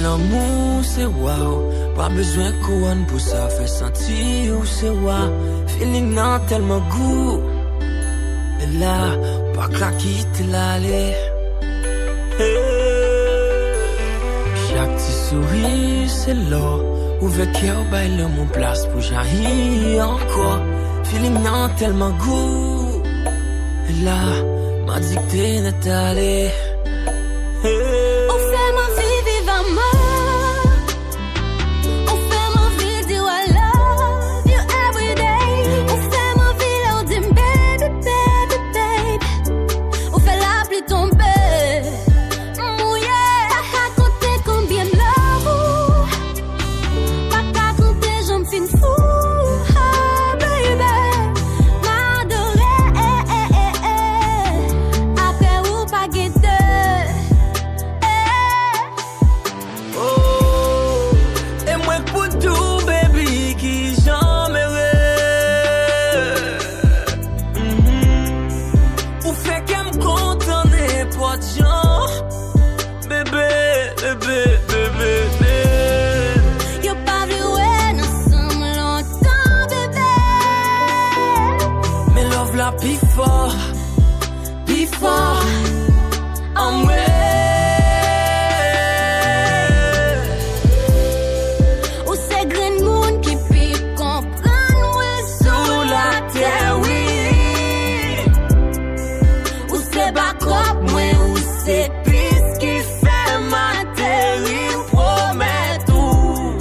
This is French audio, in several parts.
L'amour c'est wow, pas besoin couronne pour ça fait sentir ou c'est wow. Feeling nan tellement goût, et là pas qu'à quitter l'aller. Chaque petit sourire c'est l'or, ouvert cœur baille mon place pour jaillir encore. Feeling nan tellement goût, et là m'a dicté n'est allé. Before I'm ready. Ou c'est grand monde qui peut comprendre ouais, sous la terre, oui. Ou c'est backup, moi, ou c'est piste qui fait ma terre, il promet tout.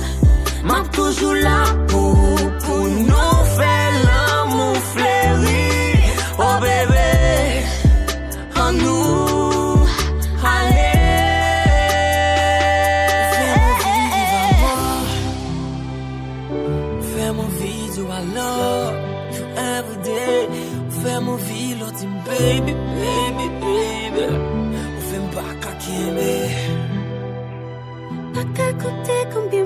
M'a toujours là pour nous faire l'amour fleuri. Oh bébé, en nous, allez. Fais mon vidéo alors, you every day. Fais mon vidéo, team baby, baby, baby. Ou fais m'baka qui aime. Pas qu'à côté comme bien